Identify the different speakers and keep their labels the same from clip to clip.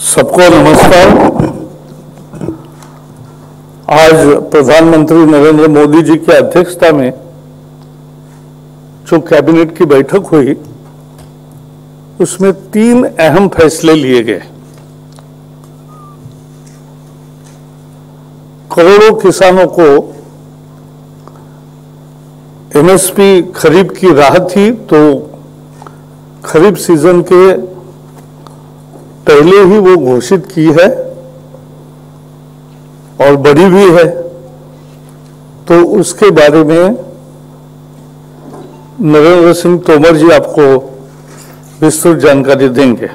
Speaker 1: सबको नमस्कार। आज प्रधानमंत्री नरेंद्र मोदी जी की अध्यक्षता में जो कैबिनेट की बैठक हुई उसमें 3 अहम फैसले लिए गए। करोड़ों किसानों को एमएसपी खरीफ की राहत थी, तो खरीफ सीजन के पहले ही वो घोषित की है और बड़ी भी है, तो उसके बारे में नरेंद्र सिंह तोमर जी आपको विस्तृत जानकारी देंगे।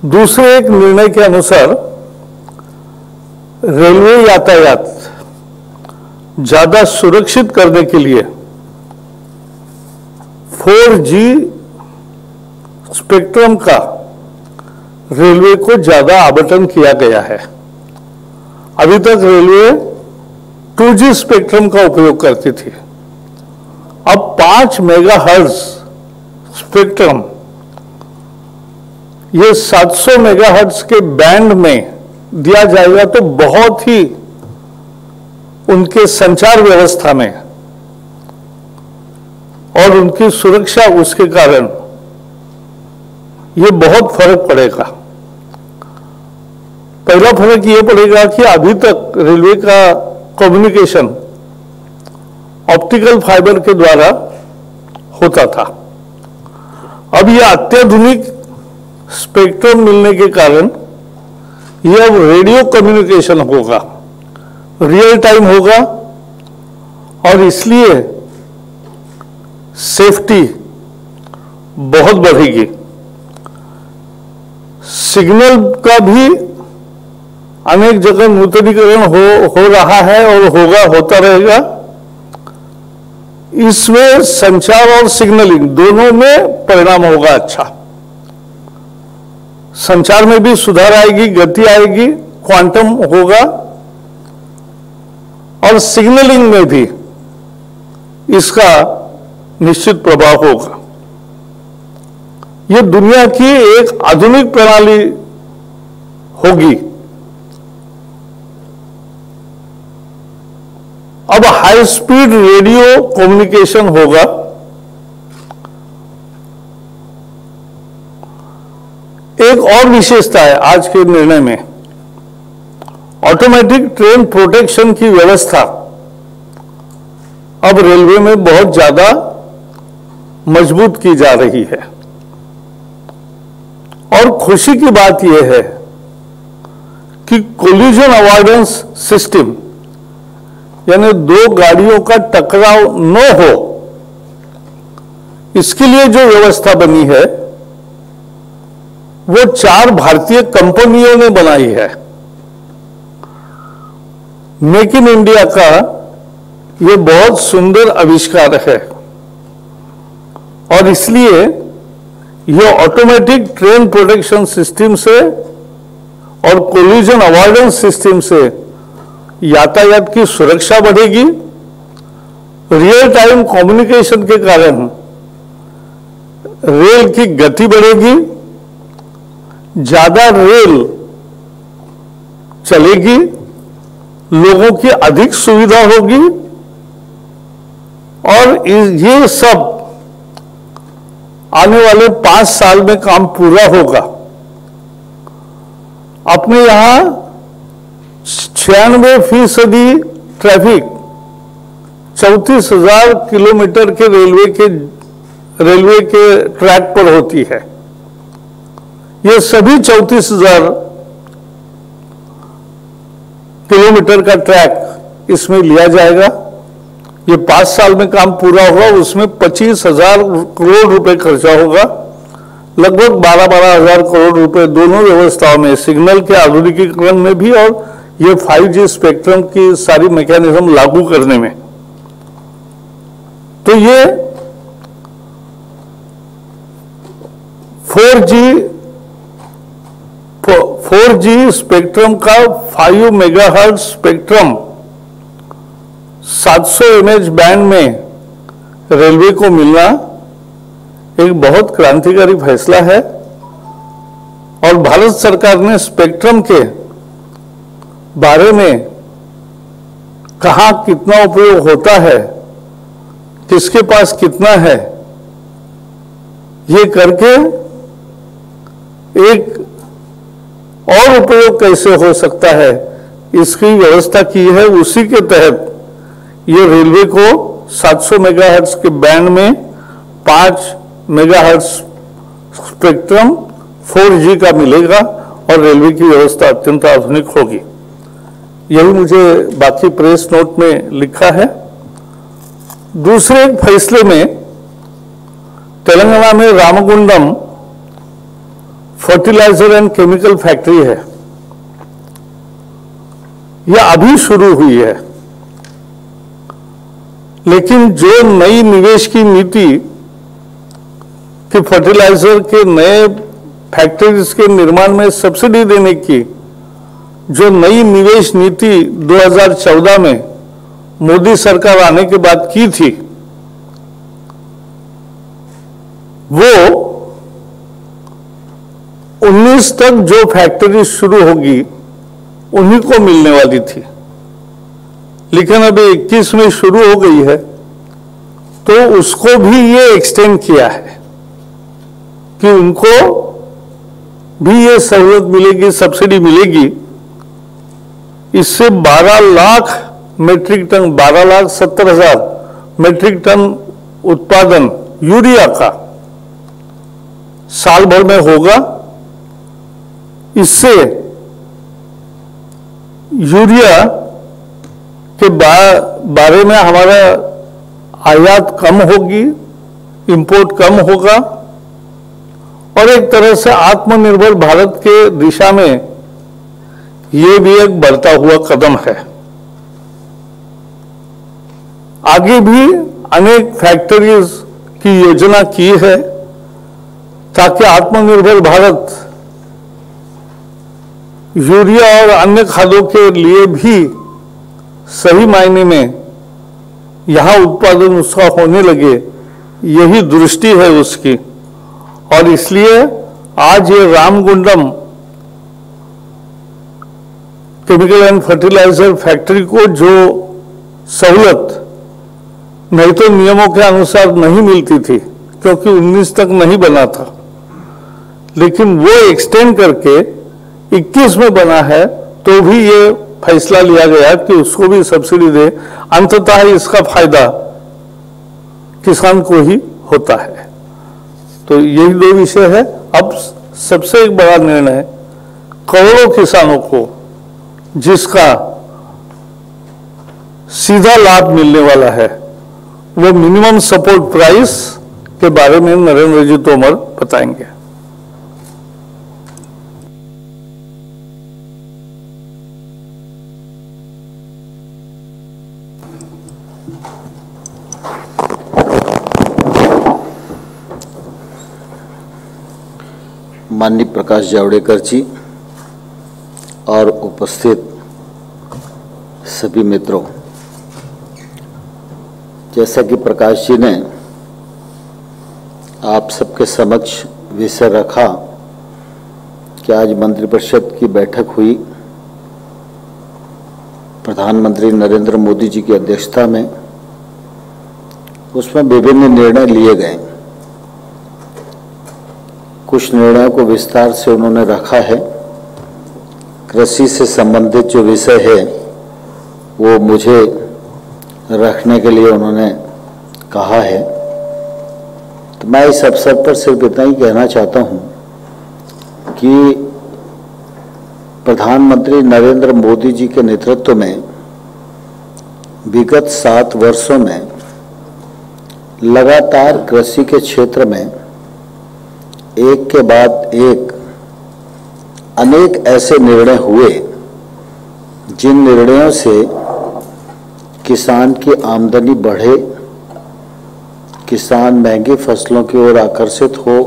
Speaker 1: दूसरे एक निर्णय के अनुसार रेलवे यातायात ज्यादा सुरक्षित करने के लिए 4G स्पेक्ट्रम का रेलवे को ज्यादा आवंटन किया गया है। अभी तक रेलवे 2G स्पेक्ट्रम का उपयोग करती थी, अब 5 मेगाहर्ट्ज स्पेक्ट्रम, ये 700 मेगाहर्ट्ज के बैंड में दिया जाएगा, तो बहुत ही उनके संचार व्यवस्था में और उनकी सुरक्षा, उसके कारण ये बहुत फर्क पड़ेगा। पहला फर्क ये पड़ेगा कि अभी तक रेलवे का कम्युनिकेशन ऑप्टिकल फाइबर के द्वारा होता था। अब ये अत्याधुनिक स्पेक्ट्रम मिलने के कारण ये अब रेडियो कम्युनिकेशन होगा, रियल टाइम होगा, और इसलिए सेफ्टी बहुत बढ़ेगी। सिग्नल का भी अनेक जगह नूतनीकरण हो रहा है और होता रहेगा। इसमें संचार और सिग्नलिंग दोनों में परिणाम होगा अच्छा। संचार में भी सुधार आएगी, गति आएगी, क्वांटम होगा, और सिग्नलिंग में भी इसका निश्चित प्रभाव होगा। यह दुनिया की एक आधुनिक प्रणाली होगी। अब हाई स्पीड रेडियो कम्युनिकेशन होगा। एक और विशेषता है आज के निर्णय में, ऑटोमेटिक ट्रेन प्रोटेक्शन की व्यवस्था अब रेलवे में बहुत ज्यादा मजबूत की जा रही है। और खुशी की बात यह है कि कोलिजन अवॉइडेंस सिस्टम, यानी 2 गाड़ियों का टकराव न हो, इसके लिए जो व्यवस्था बनी है वो 4 भारतीय कंपनियों ने बनाई है। मेक इन इंडिया का ये बहुत सुंदर आविष्कार है, और इसलिए ये ऑटोमेटिक ट्रेन प्रोटेक्शन सिस्टम से और कोलिजन अवॉइडेंस सिस्टम से यातायात की सुरक्षा बढ़ेगी। रियल टाइम कम्युनिकेशन के कारण रेल की गति बढ़ेगी, ज्यादा रेल चलेगी, लोगों की अधिक सुविधा होगी, और ये सब आने वाले 5 साल में काम पूरा होगा। अपने यहां 96% ट्रैफिक 34,000 किलोमीटर के रेलवे के ट्रैक पर होती है। ये सभी 34,000 किलोमीटर का ट्रैक इसमें लिया जाएगा। ये 5 साल में काम पूरा होगा, उसमें 25,000 करोड़ रुपए खर्चा होगा। लगभग 12,000 करोड़ रुपए दोनों व्यवस्थाओं में, सिग्नल के आधुनिकीकरण में भी और ये 5G स्पेक्ट्रम की सारी मैकेनिज्म लागू करने में। तो ये 4G स्पेक्ट्रम का 5 मेगाहर्ट्ज स्पेक्ट्रम 700 mH बैंड में रेलवे को मिलना एक बहुत क्रांतिकारी फैसला है। और भारत सरकार ने स्पेक्ट्रम के बारे में कहाँ कितना उपयोग होता है, किसके पास कितना है, ये करके एक और उपयोग कैसे हो सकता है इसकी व्यवस्था की है। उसी के तहत ये रेलवे को 700 मेगाहर्ट्ज के बैंड में 5 मेगाहर्ट्ज स्पेक्ट्रम 4G का मिलेगा और रेलवे की व्यवस्था अत्यंत आधुनिक होगी। यही मुझे बाकी प्रेस नोट में लिखा है। दूसरे फैसले में तेलंगाना में Ramagundam fertiliser and chemical factory है, यह अभी शुरू हुई है, लेकिन जो नई निवेश की नीति कि फर्टिलाइजर के नए फैक्ट्रीज के निर्माण में सब्सिडी देने की जो नई निवेश नीति 2014 में मोदी सरकार आने के बाद की थी, वो 19 तक जो फैक्ट्री शुरू होगी उन्हीं को मिलने वाली थी, लेकिन अभी 21 में शुरू हो गई है, तो उसको भी ये एक्सटेंड किया है कि उनको भी ये सहूलियत मिलेगी, सब्सिडी मिलेगी। इससे 12 lakh metric ton, 12,70,000 metric ton उत्पादन यूरिया का साल भर में होगा। इससे यूरिया के बारे में हमारा आयात कम होगी, इंपोर्ट कम होगा और एक तरह से आत्मनिर्भर भारत के दिशा में ये भी एक बढ़ता हुआ कदम है। आगे भी अनेक फैक्ट्रीज की योजना की है ताकि आत्मनिर्भर भारत यूरिया और अन्य खादों के लिए भी सही मायने में यहां उत्पादन उसका होने लगे, यही दृष्टि है उसकी। और इसलिए आज ये Ramagundam chemical and fertiliser factory को जो सहूलत नहीं तो नियमों के अनुसार नहीं मिलती थी क्योंकि 19 तक नहीं बना था, लेकिन वो एक्सटेंड करके 21 में बना है, तो भी ये फैसला लिया गया कि उसको भी सब्सिडी दे। अंततः इसका फायदा किसान को ही होता है। तो यही दो विषय है। अब सबसे एक बड़ा निर्णय करोड़ों किसानों को जिसका सीधा लाभ मिलने वाला है, वो मिनिमम सपोर्ट प्राइस के बारे में नरेंद्र जी तोमर बताएंगे।
Speaker 2: माननीय प्रकाश जावड़ेकर जी और उपस्थित सभी मित्रों, जैसा कि प्रकाश जी ने आप सबके समक्ष विषय रखा कि आज मंत्रिपरिषद की बैठक हुई प्रधानमंत्री नरेंद्र मोदी जी की अध्यक्षता में, उसमें विभिन्न निर्णय लिए गए। कुछ निर्णयों को विस्तार से उन्होंने रखा है। कृषि से संबंधित जो विषय है वो मुझे रखने के लिए उन्होंने कहा है। तो मैं इस अवसर पर सिर्फ इतना ही कहना चाहता हूं कि प्रधानमंत्री नरेंद्र मोदी जी के नेतृत्व में विगत 7 वर्षों में लगातार कृषि के क्षेत्र में एक के बाद एक अनेक ऐसे निर्णय हुए जिन निर्णयों से किसान की आमदनी बढ़े, किसान महंगी फसलों की ओर आकर्षित हो,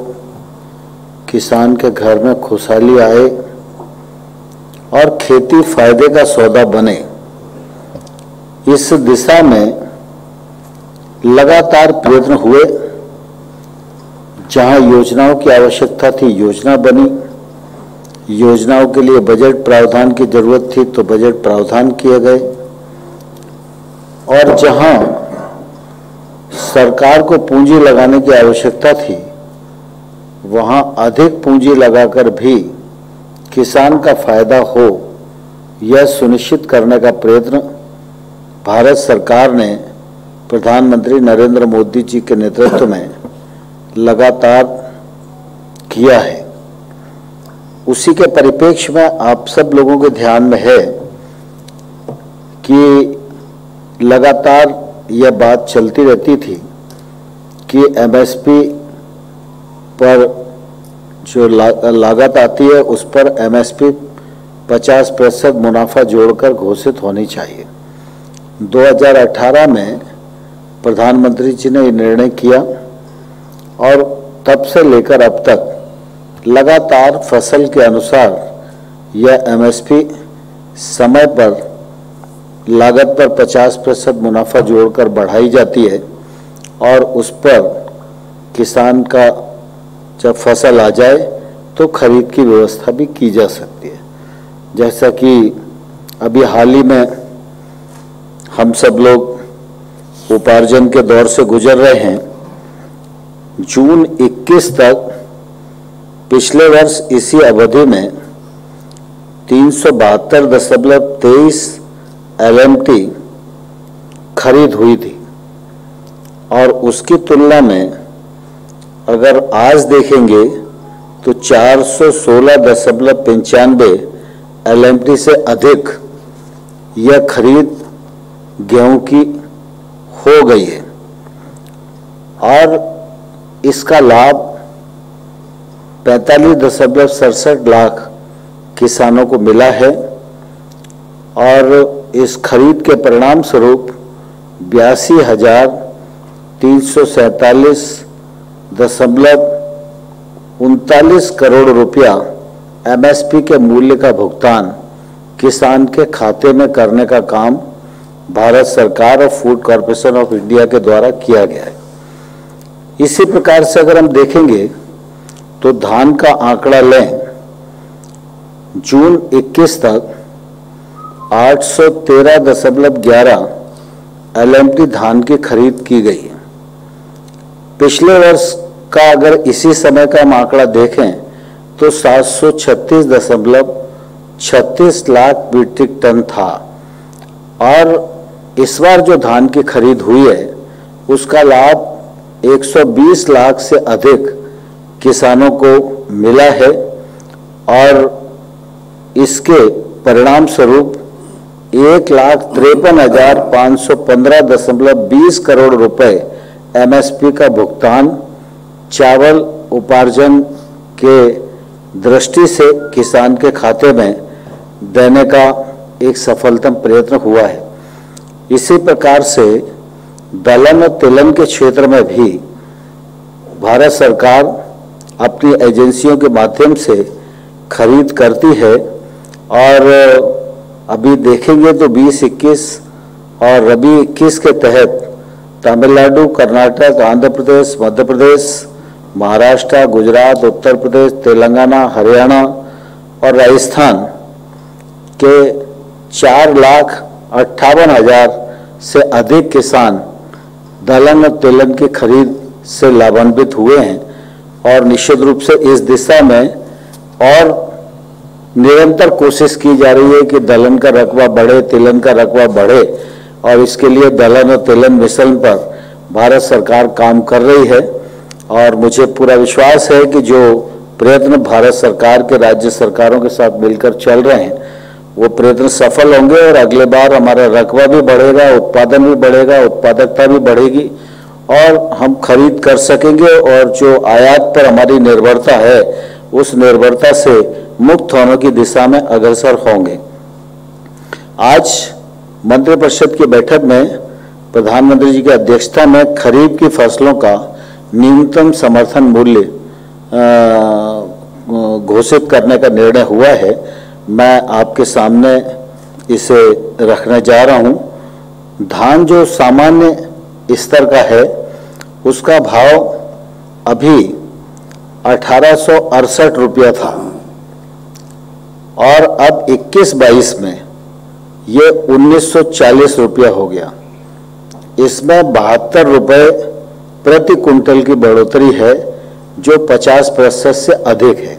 Speaker 2: किसान के घर में खुशहाली आए और खेती फायदे का सौदा बने। इस दिशा में लगातार प्रयत्न हुए। जहां योजनाओं की आवश्यकता थी योजना बनी, योजनाओं के लिए बजट प्रावधान की जरूरत थी तो बजट प्रावधान किए गए, और जहां सरकार को पूंजी लगाने की आवश्यकता थी वहां अधिक पूंजी लगाकर भी किसान का फायदा हो, यह सुनिश्चित करने का प्रयत्न भारत सरकार ने प्रधानमंत्री नरेंद्र मोदी जी के नेतृत्व में लगातार किया है। उसी के परिप्रेक्ष्य में आप सब लोगों के ध्यान में है कि लगातार यह बात चलती रहती थी कि एमएसपी पर जो लागत आती है उस पर एमएसपी 50% मुनाफा जोड़कर घोषित होनी चाहिए। 2018 में प्रधानमंत्री जी ने निर्णय किया और तब से लेकर अब तक लगातार फसल के अनुसार यह एमएसपी समय पर लागत पर 50% मुनाफा जोड़कर बढ़ाई जाती है और उस पर किसान का जब फसल आ जाए तो खरीद की व्यवस्था भी की जा सकती है। जैसा कि अभी हाल ही में हम सब लोग उपार्जन के दौर से गुजर रहे हैं। जून 21 तक पिछले वर्ष इसी अवधि में 372.23 LMT खरीद हुई थी और उसकी तुलना में अगर आज देखेंगे तो 416.95 LMT से अधिक यह खरीद गेहूं की हो गई है और इसका लाभ 45.67 लाख किसानों को मिला है और इस खरीद के परिणाम स्वरूप 82,347.39 करोड़ रुपया एमएसपी के मूल्य का भुगतान किसान के खाते में करने का काम भारत सरकार और फूड कॉरपोरेशन ऑफ इंडिया के द्वारा किया गया है। इसी प्रकार से अगर हम देखेंगे तो धान का आंकड़ा लें, जून 21 तक 813.11 LMT धान की खरीद की गई है। पिछले वर्ष का अगर इसी समय का हम आंकड़ा देखें तो 736.36 लाख मीट्रिक टन था और इस बार जो धान की खरीद हुई है उसका लाभ 120 लाख से अधिक किसानों को मिला है और इसके परिणाम स्वरूप 1,53,515.20 करोड़ रुपए एमएसपी का भुगतान चावल उपार्जन के दृष्टि से किसान के खाते में देने का एक सफलतम प्रयत्न हुआ है। इसी प्रकार से दलहन और तिलहन के क्षेत्र में भी भारत सरकार अपनी एजेंसियों के माध्यम से खरीद करती है और अभी देखेंगे तो 20-21 और रबी 21 के तहत तमिलनाडु, कर्नाटक, आंध्र प्रदेश, मध्य प्रदेश, महाराष्ट्र, गुजरात, उत्तर प्रदेश, तेलंगाना, हरियाणा और राजस्थान के 4,58,000 से अधिक किसान दलहन और तिलहन की खरीद से लाभान्वित हुए हैं और निश्चित रूप से इस दिशा में और निरंतर कोशिश की जा रही है कि दलहन का रकबा बढ़े, तिलहन का रकबा बढ़े और इसके लिए दलहन और तिलहन मिशन पर भारत सरकार काम कर रही है और मुझे पूरा विश्वास है कि जो प्रयत्न भारत सरकार के राज्य सरकारों के साथ मिलकर चल रहे हैं वो प्रयत्न सफल होंगे और अगले बार हमारा रकबा भी बढ़ेगा, उत्पादन भी बढ़ेगा, उत्पादकता भी बढ़ेगी और हम खरीद कर सकेंगे और जो आयात पर हमारी निर्भरता है उस निर्भरता से मुक्त होने की दिशा में अग्रसर होंगे। आज मंत्रिपरिषद की बैठक में प्रधानमंत्री जी की अध्यक्षता में खरीफ की फसलों का न्यूनतम समर्थन मूल्य घोषित करने का निर्णय हुआ है। मैं आपके सामने इसे रखने जा रहा हूं। धान जो सामान्य स्तर का है उसका भाव अभी 1868 रुपया था और अब 21-22 में ये 1940 रुपया हो गया। इसमें 72 रुपये प्रति कुंटल की बढ़ोतरी है, जो 50% से अधिक है।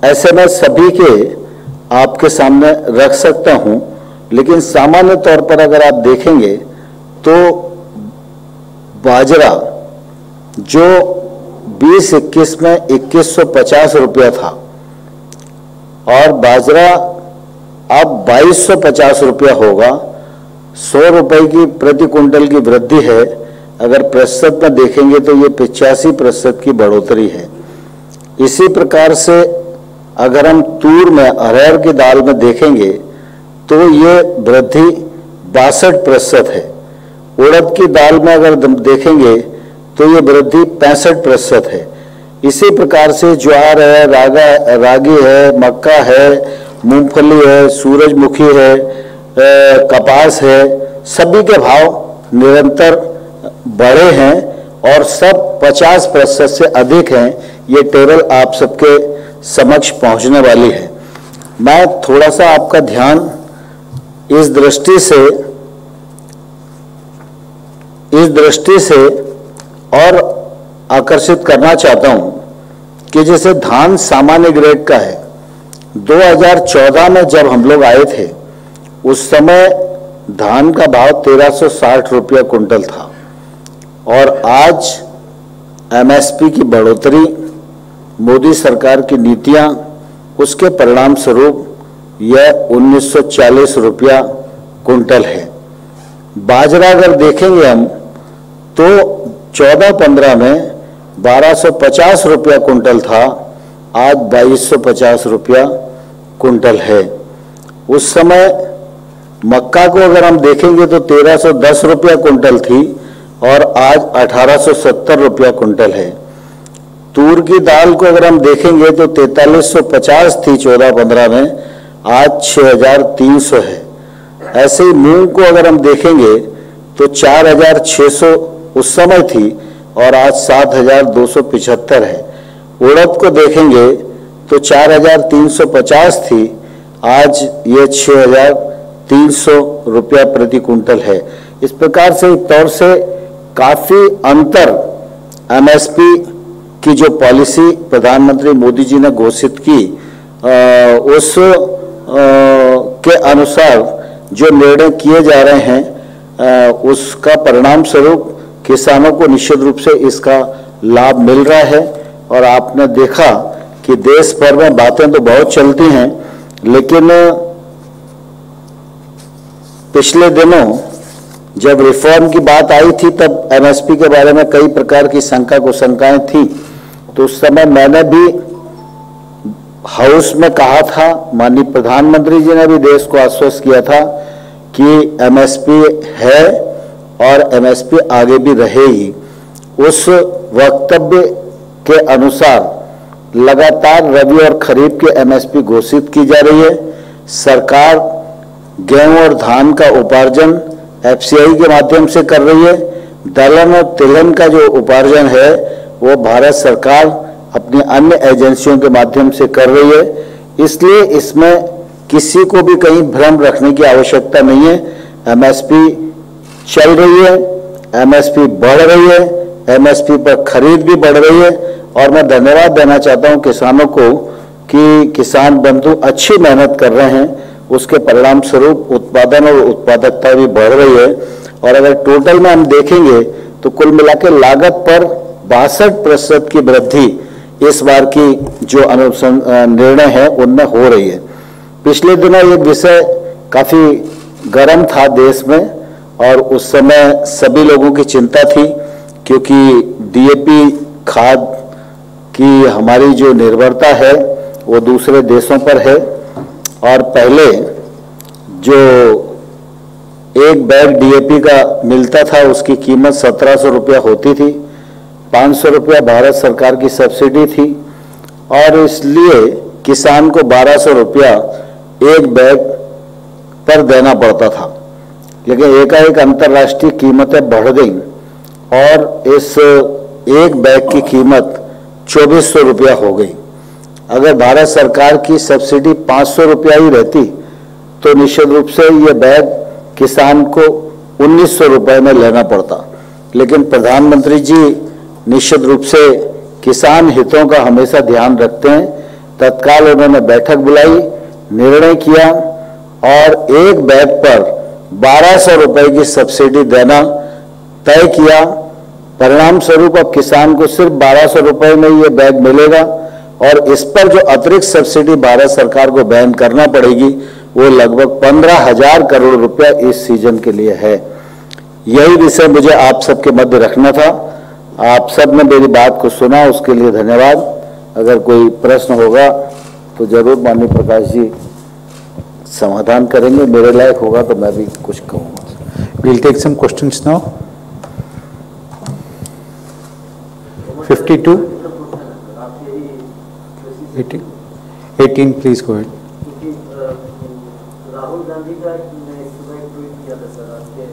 Speaker 2: ऐसे में सभी के आपके सामने रख सकता हूं, लेकिन सामान्य तौर पर अगर आप देखेंगे तो बाजरा जो 20-21 में 2150 रुपया था और बाजरा अब 2250 रुपया होगा। 100 रुपए की प्रति कुंटल की वृद्धि है। अगर प्रतिशत में देखेंगे तो ये 85% की बढ़ोतरी है। इसी प्रकार से अगर हम तूर में, अरहर की दाल में देखेंगे तो ये वृद्धि 62% है। उड़द की दाल में अगर देखेंगे तो ये वृद्धि 65% है। इसी प्रकार से ज्वार है, रागी है, मक्का है, मूंगफली है, सूरजमुखी है, कपास है, सभी के भाव निरंतर बढ़े हैं और सब 50% से अधिक हैं। ये टेबल आप सबके समक्ष पहुंचने वाली है। मैं थोड़ा सा आपका ध्यान इस दृष्टि से और आकर्षित करना चाहता हूं कि जैसे धान सामान्य ग्रेड का है। 2014 में जब हम लोग आए थे उस समय धान का भाव 1360 रुपया कुंटल था और आज एमएसपी की बढ़ोतरी, मोदी सरकार की नीतियां, उसके परिणाम स्वरूप यह 1940 रुपया कुंटल है। बाजरा अगर देखेंगे हम तो 14-15 में 1250 रुपया कुंटल था, आज 2250 रुपया कुंटल है। उस समय मक्का को अगर हम देखेंगे तो 1310 रुपया कुंटल थी और आज 1870 रुपया कुंटल है। तूर की दाल को अगर हम देखेंगे तो 4350 थी 14-15 में, आज 6300 है। ऐसे ही मूंग को अगर हम देखेंगे तो 4600 उस समय थी और आज 7275 है। उड़द को देखेंगे तो 4350 थी, आज ये 6300 रुपया प्रति कुंटल है। इस प्रकार से एक तौर से काफी अंतर एमएसपी की जो पॉलिसी प्रधानमंत्री मोदी जी ने घोषित की उस के अनुसार जो निर्णय किए जा रहे हैं उसका परिणाम स्वरूप किसानों को निश्चित रूप से इसका लाभ मिल रहा है। और आपने देखा कि देश भर में बातें तो बहुत चलती हैं, लेकिन पिछले दिनों जब रिफॉर्म की बात आई थी तब एमएसपी के बारे में कई प्रकार की शंकाएं थी। तो उस समय मैंने भी हाउस में कहा था, माननीय प्रधानमंत्री जी ने भी देश को आश्वस्त किया था कि एमएसपी है और एमएसपी आगे भी रहेगी। उस वक्तव्य के अनुसार लगातार रबी और खरीफ के एमएसपी घोषित की जा रही है। सरकार गेहूं और धान का उपार्जन एफसीआई के माध्यम से कर रही है। दलहन और तिलहन का जो उपार्जन है वो भारत सरकार अपनी अन्य एजेंसियों के माध्यम से कर रही है। इसलिए इसमें किसी को भी कहीं भ्रम रखने की आवश्यकता नहीं है। एमएसपी चल रही है, एमएसपी बढ़ रही है, एमएसपी पर खरीद भी बढ़ रही है। और मैं धन्यवाद देना चाहता हूं किसानों को कि किसान बंधु अच्छी मेहनत कर रहे हैं, उसके परिणाम स्वरूप उत्पादन और उत्पादकता भी बढ़ रही है। और अगर टोटल में हम देखेंगे तो कुल मिलाकर लागत पर 62% की वृद्धि इस बार की जो निर्णय है उनमें हो रही है। पिछले दिनों ये विषय काफी गर्म था देश में और उस समय सभी लोगों की चिंता थी, क्योंकि डीएपी खाद की हमारी जो निर्भरता है वो दूसरे देशों पर है। और पहले जो एक बैग डीएपी का मिलता था उसकी कीमत 1700 रुपया होती थी, 500 रुपया भारत सरकार की सब्सिडी थी और इसलिए किसान को 1200 रुपया एक बैग पर देना पड़ता था। लेकिन एकाएक अंतर्राष्ट्रीय कीमतें बढ़ गईं और इस एक बैग की कीमत 2400 रुपया हो गई। अगर भारत सरकार की सब्सिडी 500 रुपया ही रहती तो निश्चित रूप से ये बैग किसान को 1900 रुपए में लेना पड़ता। लेकिन प्रधानमंत्री जी निश्चित रूप से किसान हितों का हमेशा ध्यान रखते हैं। तत्काल उन्होंने बैठक बुलाई, निर्णय किया और एक बैग पर 1200 रुपए की सब्सिडी देना तय किया। परिणाम स्वरूप अब किसान को सिर्फ 1200 रुपए में ये बैग मिलेगा और इस पर जो अतिरिक्त सब्सिडी भारत सरकार को वहन करना पड़ेगी वो लगभग 15,000 करोड़ रुपया इस सीजन के लिए है। यही विषय मुझे आप सबके मध्य रखना था। आप सब ने मेरी बात को सुना, उसके लिए धन्यवाद। अगर कोई प्रश्न होगा तो जरूर माननीय प्रकाश जी समाधान करेंगे, मेरे लायक होगा तो मैं भी कुछ कहूँगा।
Speaker 3: We'll take some questions now. 52, 18, please go ahead.
Speaker 4: Rahul Gandhi का सुबह ट्वीट किया था सर, आज के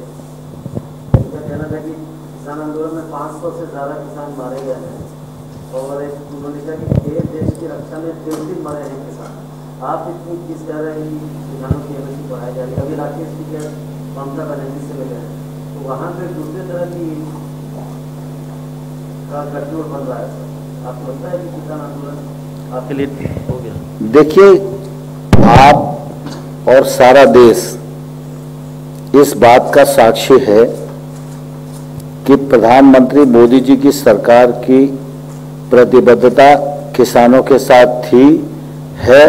Speaker 4: उनका कहना था कि किसान आंदोलन में 500 से ज्यादा किसान मारे गए हैं और उन्होंने कहा कि देश की रक्षा में 3 दिन मरे हैं किसान। आप इतनी किस कह रहे हैं कि किसानों की एमएसपी बढ़ाई जा रही है? अभी राकेश जी के ममता बनर्जी से मिले हैं तो वहाँ पे दूसरे तरह की गठजोड़ बन रहा है सर। आपको लगता है कि किसान आंदोलन आपके लिए हो गया?
Speaker 2: देखिए, आप और सारा देश इस बात का साक्षी है कि प्रधानमंत्री मोदी जी की सरकार की प्रतिबद्धता किसानों के साथ थी, है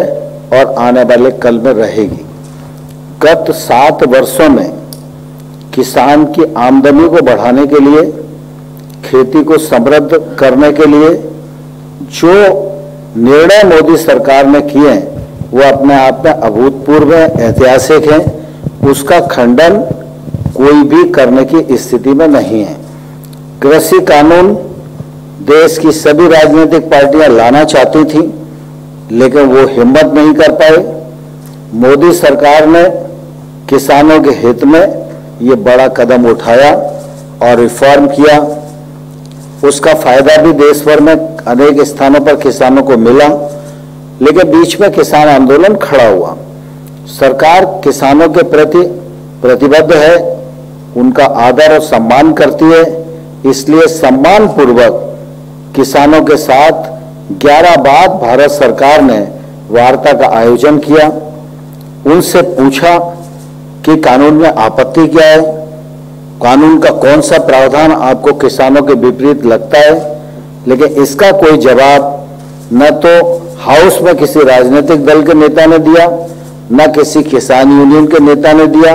Speaker 2: और आने वाले कल में रहेगी। गत 7 वर्षों में किसान की आमदनी को बढ़ाने के लिए, खेती को समृद्ध करने के लिए जो निर्णय मोदी सरकार ने किए हैं वो अपने आप में अभूतपूर्व है, ऐतिहासिक है। उसका खंडन कोई भी करने की स्थिति में नहीं है। कृषि कानून देश की सभी राजनीतिक पार्टियां लाना चाहती थी लेकिन वो हिम्मत नहीं कर पाए। मोदी सरकार ने किसानों के हित में ये बड़ा कदम उठाया और रिफॉर्म किया। उसका फायदा भी देश भर में अनेक स्थानों पर किसानों को मिला, लेकिन बीच में किसान आंदोलन खड़ा हुआ। सरकार किसानों के प्रति प्रतिबद्ध है, उनका आदर और सम्मान करती है, इसलिए सम्मान पूर्वक किसानों के साथ 11 बार भारत सरकार ने वार्ता का आयोजन किया। उनसे पूछा कि कानून में आपत्ति क्या है, कानून का कौन सा प्रावधान आपको किसानों के विपरीत लगता है, लेकिन इसका कोई जवाब न तो हाउस में किसी राजनीतिक दल के नेता ने दिया, न किसी किसान यूनियन के नेता ने दिया,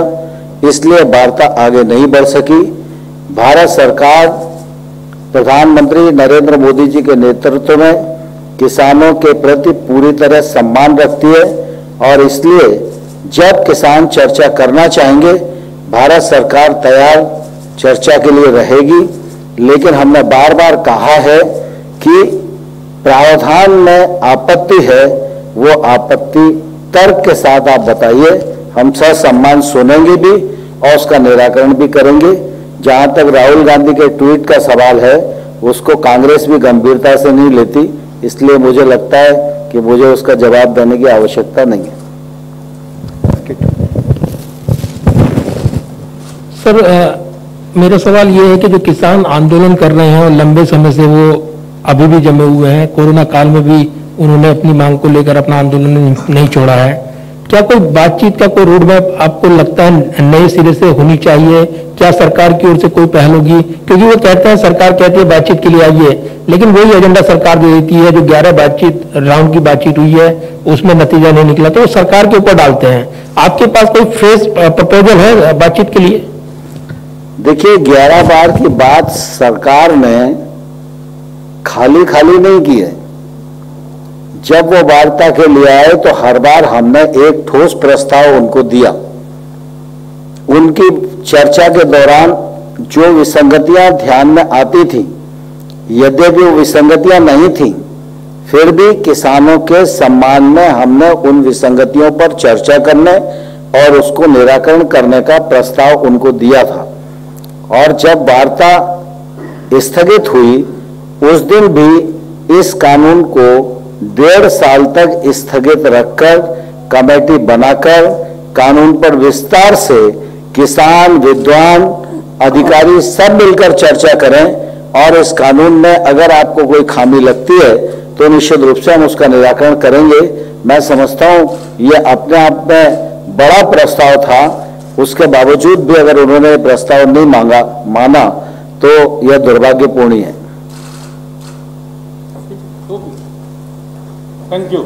Speaker 2: इसलिए वार्ता आगे नहीं बढ़ सकी। भारत सरकार प्रधानमंत्री नरेंद्र मोदी जी के नेतृत्व में किसानों के प्रति पूरी तरह सम्मान रखती है और इसलिए जब किसान चर्चा करना चाहेंगे भारत सरकार तैयार चर्चा के लिए रहेगी। लेकिन हमने बार बार कहा है कि प्रावधान में आपत्ति है, वो आपत्ति तर्क के साथ आप बताइए, हम सम्मान सुनेंगे भी और उसका निराकरण भी करेंगे। जहां तक राहुल गांधी के ट्वीट का सवाल है, उसको कांग्रेस भी गंभीरता से नहीं लेती, इसलिए मुझे लगता है कि मुझे उसका जवाब देने की आवश्यकता नहीं है।
Speaker 5: सर, मेरा सवाल ये है कि जो किसान आंदोलन कर रहे हैं और लंबे समय से वो अभी भी जमे हुए हैं, कोरोना काल में भी उन्होंने अपनी मांग को लेकर अपना आंदोलन नहीं छोड़ा है, क्या कोई बातचीत का कोई रोड मैप आपको लगता है नए सिरे से होनी चाहिए? क्या सरकार की ओर से कोई पहल होगी? क्योंकि वो कहते हैं, सरकार कहती है बातचीत के लिए आइए, लेकिन वही एजेंडा सरकार दे देती है। जो 11 राउंड की बातचीत हुई है उसमें नतीजा नहीं निकला तो वो सरकार के ऊपर डालते हैं। आपके पास कोई फ्रेश प्रपोजल है बातचीत के लिए?
Speaker 2: देखिए, 11 बार की बात सरकार ने खाली नहीं की है। जब वो वार्ता के लिए आए तो हर बार हमने एक ठोस प्रस्ताव उनको दिया। उनकी चर्चा के दौरान जो विसंगतियां ध्यान में आती थी, यद्यपि वो विसंगतियां नहीं थी, फिर भी किसानों के सम्मान में हमने उन विसंगतियों पर चर्चा करने और उसको निराकरण करने का प्रस्ताव उनको दिया था। और जब वार्ता स्थगित हुई उस दिन भी इस कानून को 1.5 साल तक स्थगित रखकर कमेटी बनाकर कानून पर विस्तार से किसान, विद्वान, अधिकारी सब मिलकर चर्चा करें और इस कानून में अगर आपको कोई खामी लगती है तो निश्चित रूप से हम उसका निराकरण करेंगे। मैं समझता हूं ये अपने आप में बड़ा प्रस्ताव था, उसके बावजूद भी अगर उन्होंने प्रस्ताव नहीं माना तो यह दुर्भाग्यपूर्ण है।
Speaker 6: Thank you.